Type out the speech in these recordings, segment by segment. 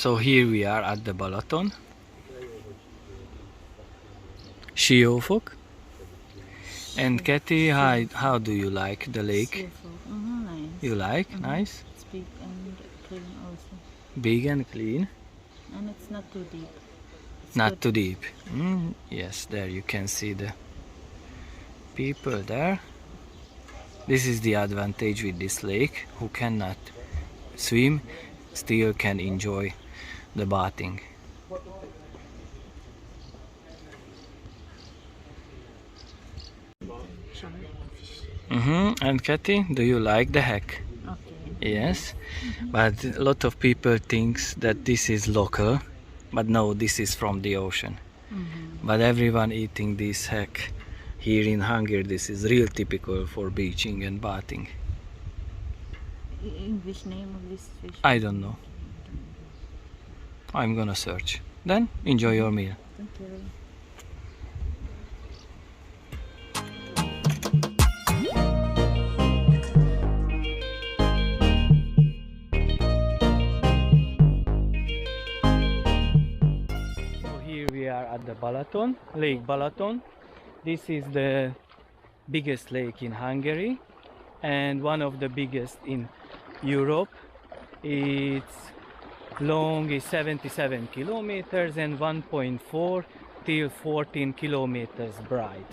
So here we are at the Balaton, Siófok. And Kathy, how do you like the lake? Nice. You like? Nice? It's big and clean also. Big and clean? And it's not too deep. It's Not good. too deep. Yes, there you can see the people there. This is the advantage with this lake. Who cannot swim still can enjoy the bathing. And Kathy, do you like the hack? Okay. Yes, but a lot of people thinks that this is local, but no, this is from the ocean. But everyone eating this hack here in Hungary. This is real typical for beaching and bathing. English name of this fish? I don't know. I'm gonna search. Then enjoy your meal. Thank you. So here we are at the Balaton, Lake Balaton. This is the biggest lake in Hungary and one of the biggest in Europe. Its long is 77 kilometers and 1.4 till 14 kilometers broad.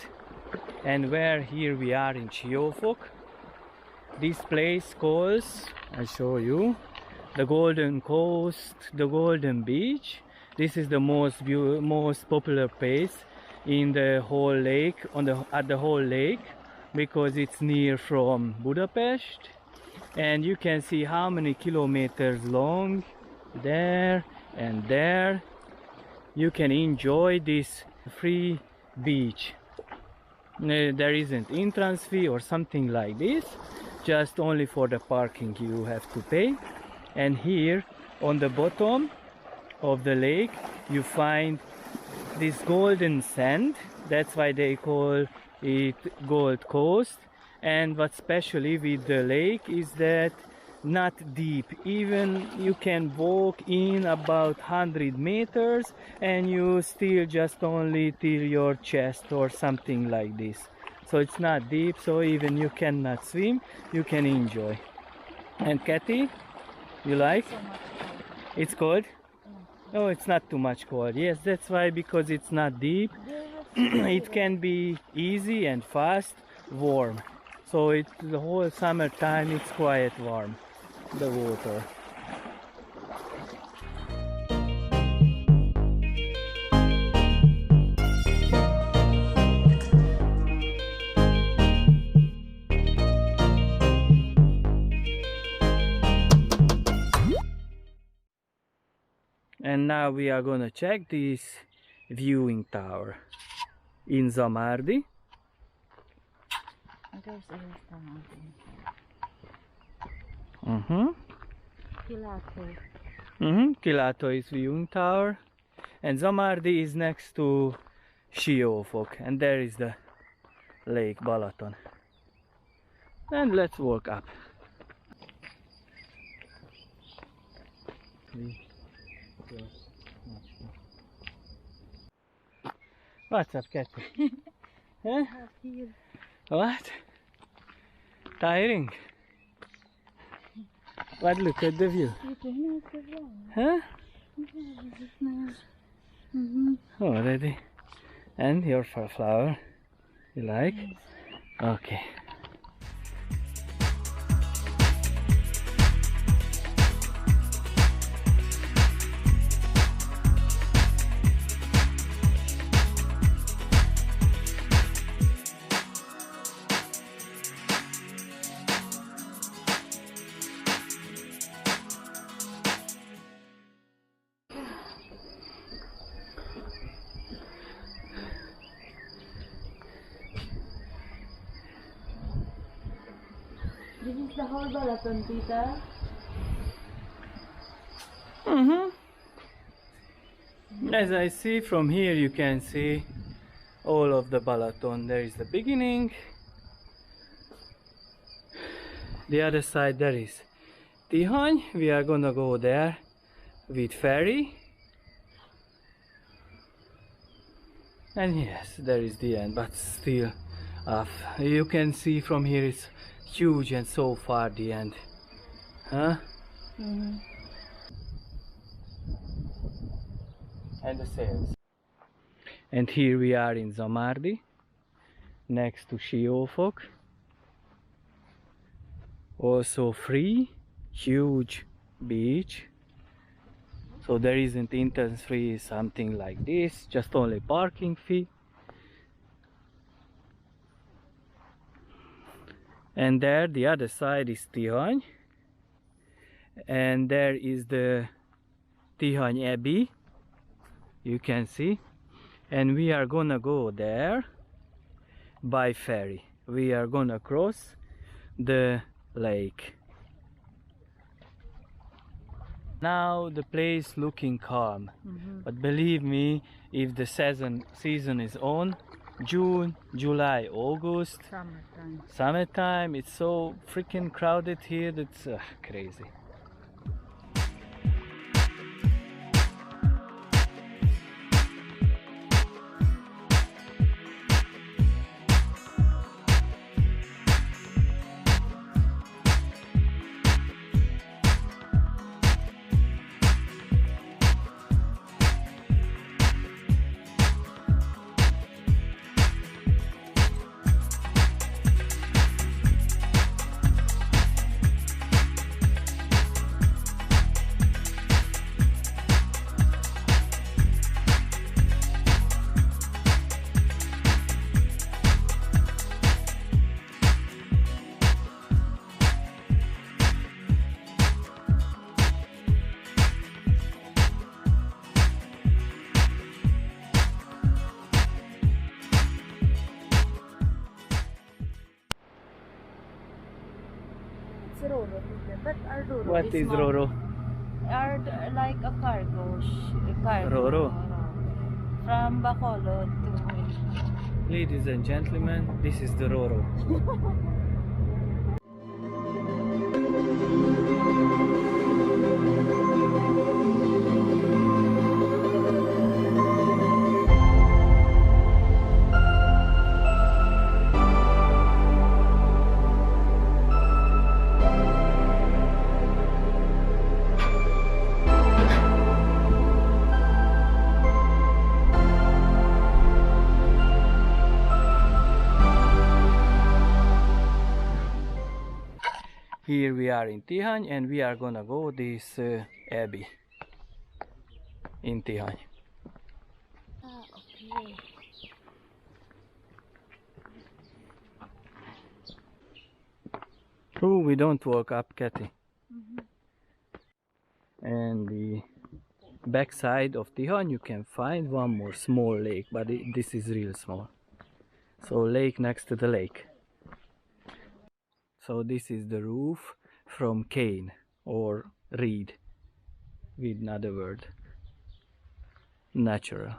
And where here we are in Siófok. This place calls, I show you, the Golden Coast, the Golden Beach. This is the most popular place in the whole lake, at the whole lake, because it's near from Budapest, and you can see how many kilometers long there and there. You can enjoy this free beach. There isn't entrance fee or something like this, just only for the parking you have to pay. And here on the bottom of the lake you find this golden sand. That's why they call it Gold Coast. And what's specially with the lake is that not deep. Even you can walk in about 100 meters and you still just only till your chest or something like this. So it's not deep, so even you cannot swim, you can enjoy. And Kathy, you like? It's cold? No, it's not too much cold. Yes, that's why, because it's not deep. It can be easy and fast warm. So the whole summertime it's quite warm, the water. And now we are gonna check this viewing tower in Zamardi. Kilato is viewing tower, and Zamardi is next to Siófok, and there is the Lake Balaton. And let's walk up. What's up, Kathy? Huh? What? Tiring? But look at the view. Huh? Already. And your flower? You like? Okay. This is the whole Balaton, Tita. As I see from here, you can see all of the Balaton. There is the beginning. The other side there is Tihany. We are gonna go there with ferry. And yes, there is the end, but still, you can see from here it's huge and so far the end. Huh? Mm-hmm. And the sails. And here we are in Zamardi, next to Siófok. Also free, huge beach. So there isn't entrance fee, something like this, just only parking fee. And there, the other side is Tihany. And there is the Tihany Abbey, you can see. And we are gonna go there by ferry. We are gonna cross the lake. Now the place looking calm, but believe me, if the season is on, June, July, August, summertime, it's so freaking crowded here that's crazy. Roro, but our Roro What is not- Roro? Are like a cargo. Roro. From Bacolod to. Ladies and gentlemen, this is the Roro. Here we are in Tihany and we are gonna go this abbey in Tihany. Ah, okay. Oh, we don't walk up, Kathy. And the back side of Tihany you can find one more small lake, but this is real small. So lake next to the lake. So this is the roof from cane or reed, with another word, natural.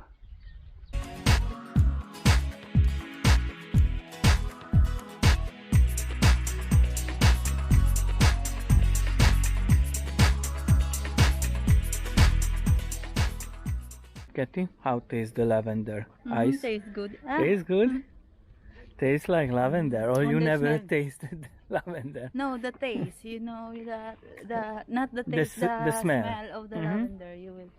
Kathy, how tastes the lavender ice? Tastes good. Tastes good? Tastes like lavender, or you the never smell. tasted lavender? No, the taste. You know the not the The taste. the smell. of the Mhm. lavender. You will.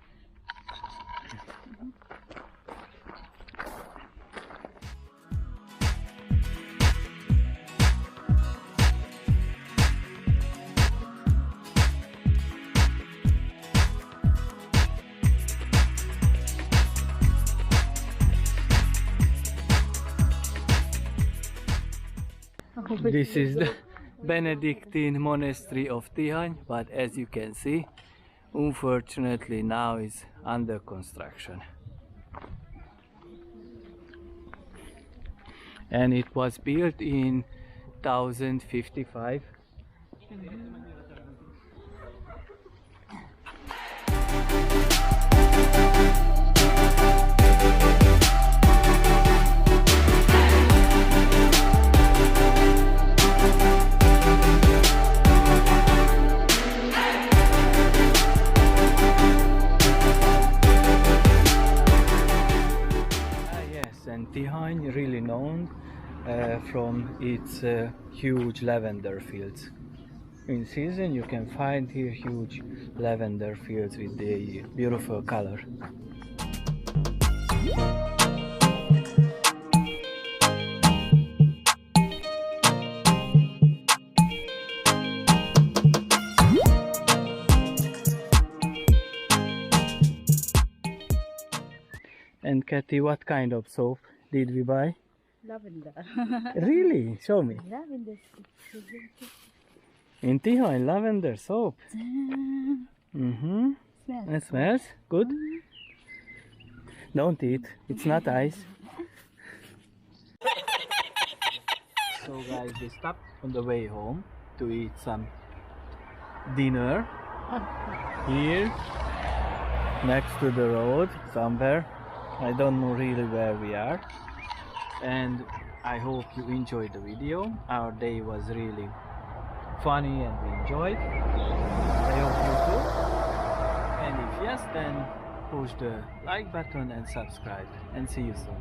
This is the Benedictine monastery of Tihany, but as you can see, unfortunately now is under construction. And it was built in 1055. Tihany really known from its huge lavender fields. In season you can find here huge lavender fields with the beautiful color. And Kathy, what kind of soap did we buy? Lavender. Really? Show me. Lavender. In Tihany, lavender soap. Smells. It smells good. Don't eat. It's not ice. So guys, we stopped on the way home to eat some dinner here next to the road somewhere. I don't know really where we are, and I hope you enjoyed the video. Our day was really funny and we enjoyed. I hope you too. And if yes, then push the like button and subscribe, and see you soon.